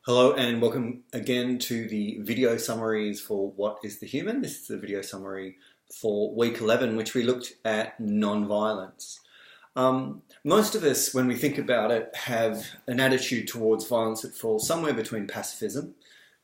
Hello and welcome again to the video summaries for What is the Human? This is the video summary for week 11, which we looked at non-violence. Most of us, when we think about it, have an attitude towards violence that falls somewhere between pacifism,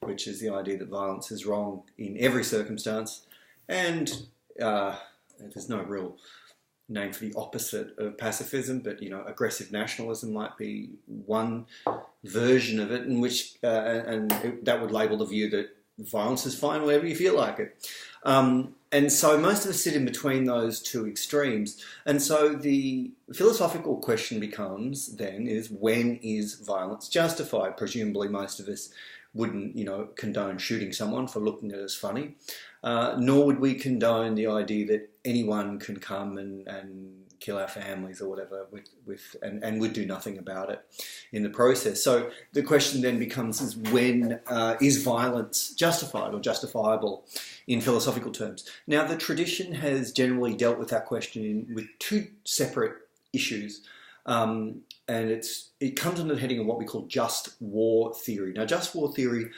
which is the idea that violence is wrong in every circumstance, and there's no real name for the opposite of pacifism, but aggressive nationalism might be one version of it, in which that would label the view that violence is fine whenever you feel like it. And so most of us sit in between those two extremes. And so the philosophical question becomes then is, when is violence justified? Presumably most of us wouldn't, condone shooting someone for looking at us funny, nor would we condone the idea that anyone can come and kill our families or whatever and would do nothing about it in the process. So the question then becomes is, when is violence justified or justifiable in philosophical terms? Now, the tradition has generally dealt with that question with two separate issues. And it comes under the heading of what we call just war theory. Now, just war theory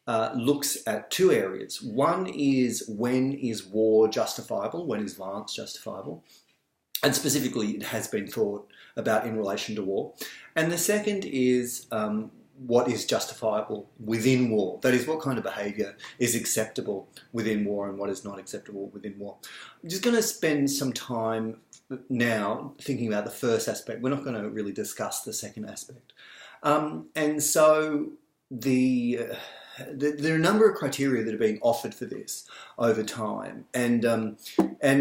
looks at two areas. One is, when is war justifiable? When is violence justifiable? And specifically, it has been thought about in relation to war. And the second is what is justifiable within war. That is, what kind of behaviour is acceptable within war and what is not acceptable within war. I'm just going to spend some time now thinking about the first aspect. We're not going to really discuss the second aspect. And so there are a number of criteria that are being offered for this over time, and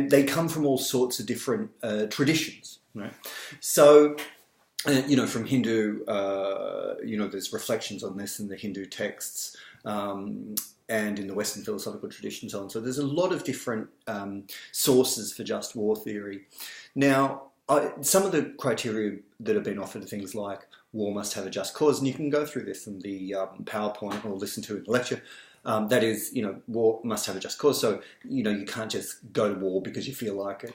they come from all sorts of different traditions, right? So, from Hindu, there's reflections on this in the Hindu texts, and in the Western philosophical tradition, and so on. So there's a lot of different sources for just war theory. Now, some of the criteria that have been offered are things like war must have a just cause, and you can go through this in the PowerPoint or listen to it in the lecture. That is, war must have a just cause. So, you can't just go to war because you feel like it.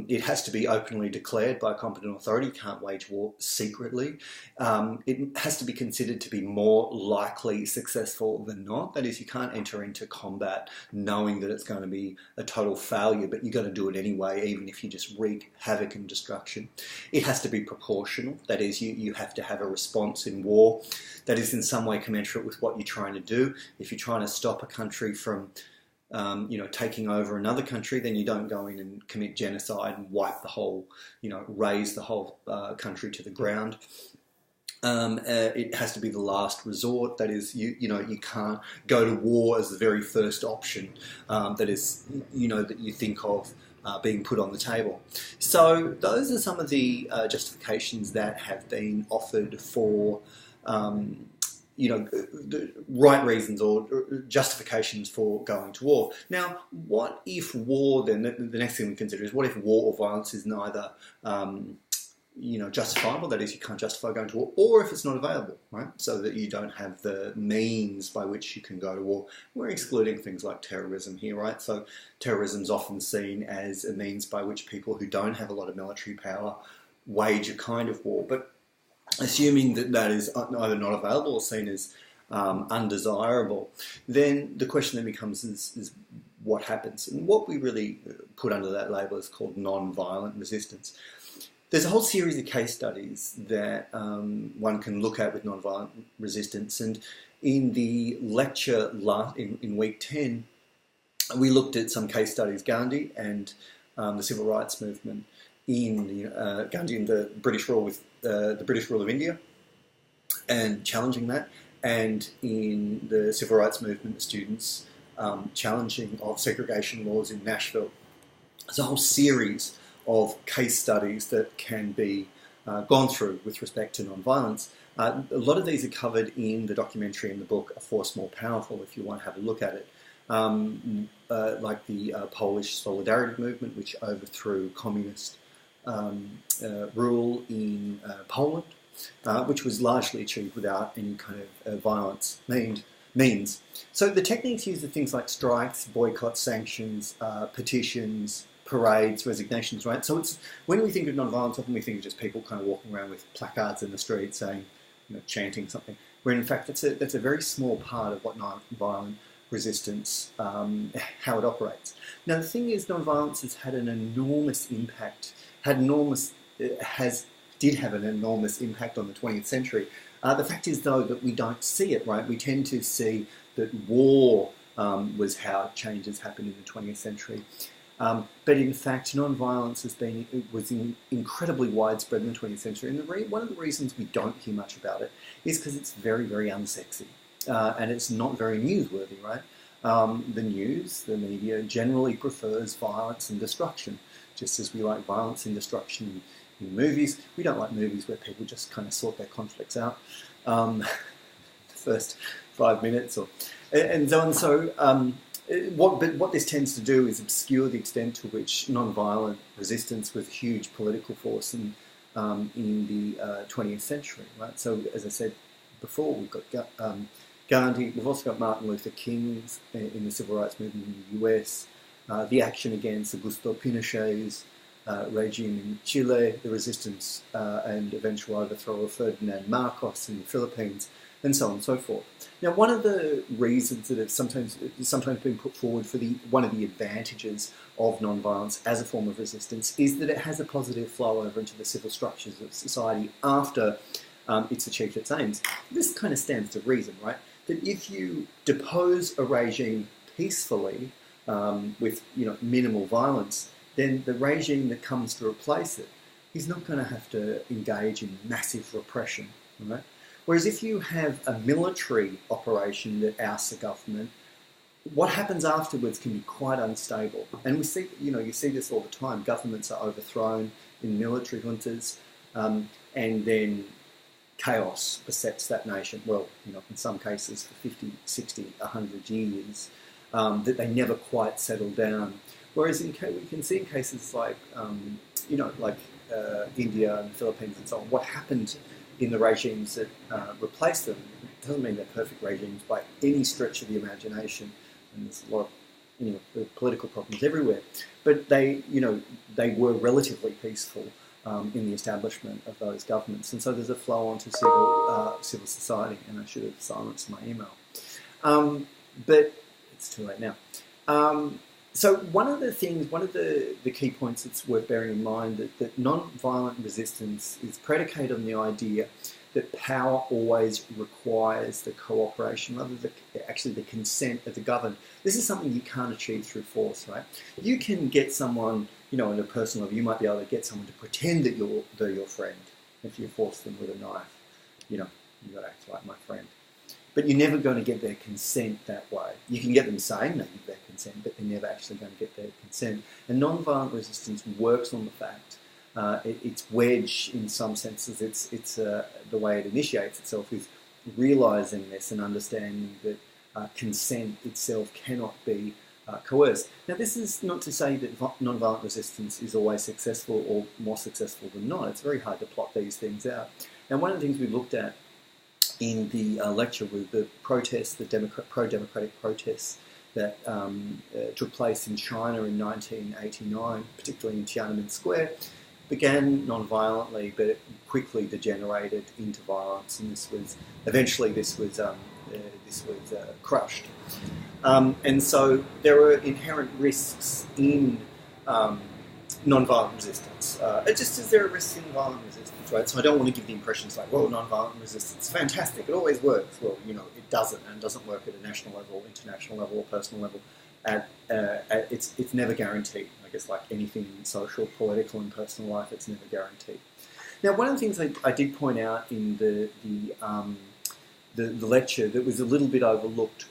It has to be openly declared by a competent authority. You can't wage war secretly. It has to be considered to be more likely successful than not. That is, you can't enter into combat knowing that it's going to be a total failure, but you're going to do it anyway, even if you just wreak havoc and destruction. It has to be proportional. That is, you have to have a response in war that is in some way commensurate with what you're trying to do. If you're trying to stop a country from, taking over another country, then you don't go in and commit genocide and wipe the whole, raze the whole country to the ground. It has to be the last resort. That is, you can't go to war as the very first option. That is, that you think of being put on the table. So those are some of the justifications that have been offered for the right reasons or justifications for going to war. Now, what if war, then, the next thing we consider is, what if war or violence is neither, justifiable, that is, you can't justify going to war, or if it's not available, right? So that you don't have the means by which you can go to war. We're excluding things like terrorism here, right? So terrorism is often seen as a means by which people who don't have a lot of military power wage a kind of war. But assuming that that is either not available or seen as undesirable, then the question then becomes is what happens? And what we really put under that label is called non-violent resistance. There's a whole series of case studies that one can look at with non-violent resistance, and in the lecture in week 10, we looked at some case studies, Gandhi and the civil rights movement in Gandhi and the British rule with the British rule of India and challenging that, and in the civil rights movement, the students challenging of segregation laws in Nashville. There's a whole series of case studies that can be gone through with respect to non-violence. A lot of these are covered in the documentary and the book A Force More Powerful, if you want to have a look at it. Like the Polish Solidarity movement, which overthrew communist rule in Poland, which was largely achieved without any kind of violence means. So the techniques used are things like strikes, boycotts, sanctions, petitions, parades, resignations, right? So it's, when we think of non-violence, often we think of just people kind of walking around with placards in the street saying, chanting something. when in fact that's a very small part of what nonviolent resistance, how it operates. Now the thing is, nonviolence has had an enormous impact, did have an enormous impact on the 20th century. The fact is, though, that we don't see it, right? We tend to see that war was how changes happened in the 20th century. But in fact, non-violence was incredibly widespread in the 20th century. And one of the reasons we don't hear much about it is because it's very, very unsexy. And it's not very newsworthy, right? The news, the media, generally prefers violence and destruction. Just as we like violence and destruction in movies, we don't like movies where people just kind of sort their conflicts out the first 5 minutes, and so on. So what this tends to do is obscure the extent to which non-violent resistance was a huge political force in the 20th century, right? So as I said before, we've got Gandhi, we've also got Martin Luther King in the civil rights movement in the US, the action against Augusto Pinochet's regime in Chile, the resistance and eventual overthrow of Ferdinand Marcos in the Philippines, and so on and so forth. Now, one of the reasons that it's sometimes been put forward for one of the advantages of non-violence as a form of resistance is that it has a positive flow over into the civil structures of society after it's achieved its aims. This kind of stands to reason, right? That if you depose a regime peacefully with minimal violence, then the regime that comes to replace it is not going to have to engage in massive repression, right? Whereas if you have a military operation that ousts a government, what happens afterwards can be quite unstable. And we see, you see this all the time. Governments are overthrown in military juntas, and then chaos besets that nation. Well, in some cases for 50, 60, 100 years, that they never quite settle down. Whereas we can see in cases like, India and the Philippines and so on, what happened in the regimes that replaced them. It doesn't mean they're perfect regimes by any stretch of the imagination, and there's a lot of political problems everywhere. But they were relatively peaceful in the establishment of those governments, and so there's a flow onto civil society. And I should have silenced my email, but it's too late now. So one of the key points that's worth bearing in mind that non-violent resistance is predicated on the idea that power always requires the cooperation, rather than actually the consent of the governed. This is something you can't achieve through force, right? You can get someone, in a personal level, you might be able to get someone to pretend that they're your friend. If you force them with a knife, you've got to act like my friend. But you're never going to get their consent that way. You can get them saying they give their consent, but they're never actually going to get their consent. And non-violent resistance works on the fact, it's wedge in some senses, it's the way it initiates itself is realising this and understanding that consent itself cannot be coerced. Now this is not to say that non-violent resistance is always successful or more successful than not. It's very hard to plot these things out. Now one of the things we looked at in the lecture with the protests, the pro-democratic protests that took place in China in 1989, particularly in Tiananmen Square, began non-violently, but it quickly degenerated into violence, and this was crushed. And so there are inherent risks in non-violent resistance, just as there are risks in violent resistance, right? So I don't want to give the impression it's like, well, non-violent resistance is fantastic, it always works. Well, it doesn't, and it doesn't work at a national level, international level, or personal level. It's never guaranteed. I guess like anything in social, political, and personal life, it's never guaranteed. Now, one of the things I did point out in the lecture that was a little bit overlooked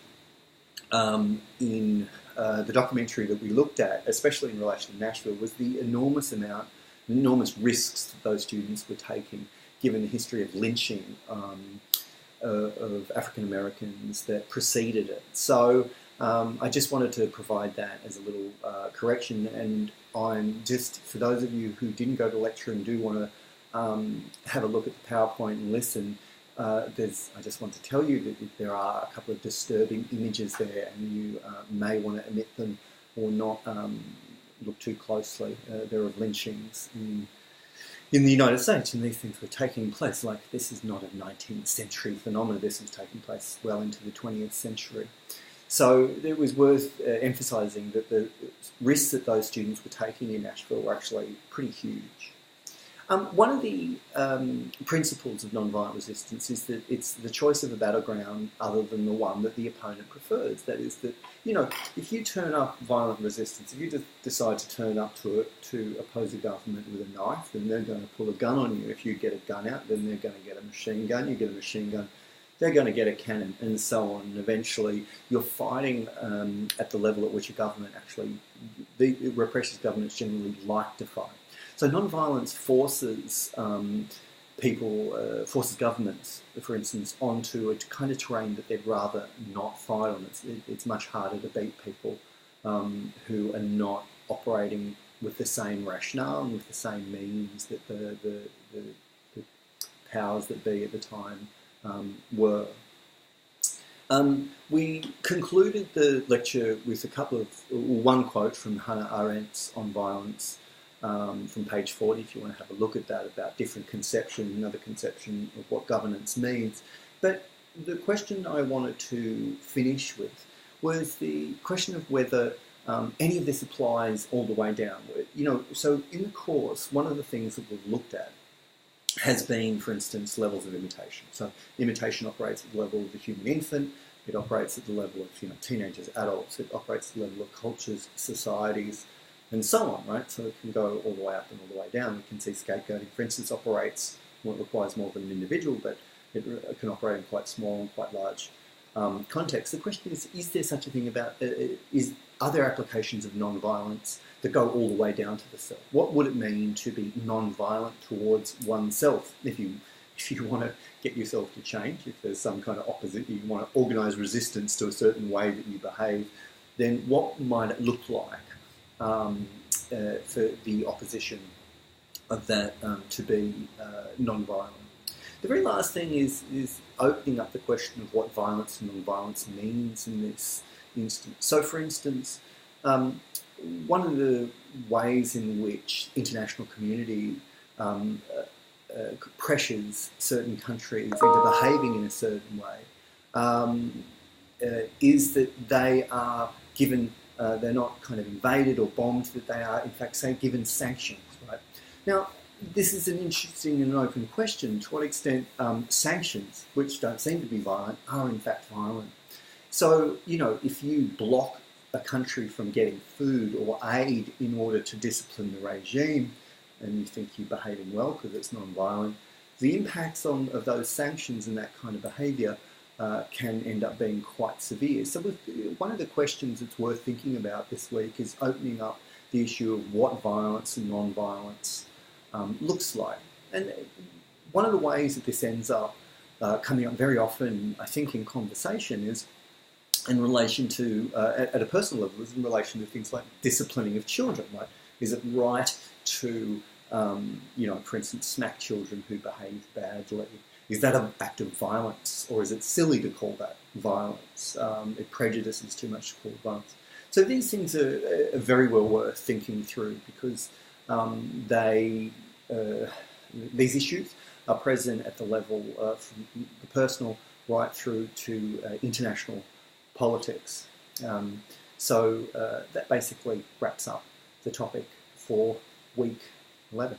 in the documentary that we looked at, especially in relation to Nashville, was the enormous risks that those students were taking, given the history of lynching of African Americans that preceded it. So I just wanted to provide that as a little correction, and I'm just, for those of you who didn't go to lecture and do want to have a look at the PowerPoint and listen, I just want to tell you that there are a couple of disturbing images there, and you may want to omit them or not look too closely. There are lynchings in the United States, and these things were taking place. Like, this is not a 19th century phenomenon. This was taking place well into the 20th century. So it was worth emphasising that the risks that those students were taking in Nashville were actually pretty huge. One of the principles of nonviolent resistance is that it's the choice of a battleground other than the one that the opponent prefers. That is that, you know, if you turn up violent resistance, if you decide to turn up to oppose a government with a knife, then they're going to pull a gun on you. If you get a gun out, then they're going to get a machine gun. You get a machine gun, they're going to get a cannon, and so on. And eventually, you're fighting at the level at which a government actually, the repressive governments generally like to fight. So non-violence forces forces governments, for instance, onto a kind of terrain that they'd rather not fight on. It's much harder to beat people who are not operating with the same rationale and with the same means that the powers that be at the time were. We concluded the lecture with one quote from Hannah Arendt on violence, from page 40, if you want to have a look at that, about different conception, another conception of what governance means. But the question I wanted to finish with was the question of whether any of this applies all the way down. You know, so in the course, one of the things that we've looked at has been, for instance, levels of imitation. So imitation operates at the level of the human infant, it operates at the level of, you know, teenagers, adults, it operates at the level of cultures, societies, and so on, right? So it can go all the way up and all the way down. We can see scapegoating, for instance, operates, well, it requires more than an individual, but it can operate in quite small and quite large contexts. The question is there such a thing about, are there applications of non-violence that go all the way down to the self? What would it mean to be non-violent towards oneself? If you want to get yourself to change, if there's some kind of opposite, you want to organise resistance to a certain way that you behave, then what might it look like for the opposition of that to be non-violent? The very last thing is opening up the question of what violence and non-violence means in this instance. So, for instance, one of the ways in which international community pressures certain countries into behaving in a certain way is that they are given, they're not kind of invaded or bombed, that they are, in fact, say, given sanctions, right? Now, this is an interesting and open question. To what extent sanctions, which don't seem to be violent, are in fact violent? So, you know, if you block a country from getting food or aid in order to discipline the regime, and you think you're behaving well because it's non-violent, the impacts of those sanctions and that kind of behaviour can end up being quite severe. So one of the questions that's worth thinking about this week is opening up the issue of what violence and non-violence looks like. And one of the ways that this ends up coming up very often, I think, in conversation is in relation to, at a personal level, is in relation to things like disciplining of children, right? Is it right to, you know, for instance, smack children who behave badly? Is that an act of violence, or is it silly to call that violence? It prejudices too much to call it violence. So these things are very well worth thinking through, because these issues are present at the level from the personal right through to international politics. So that basically wraps up the topic for week 11.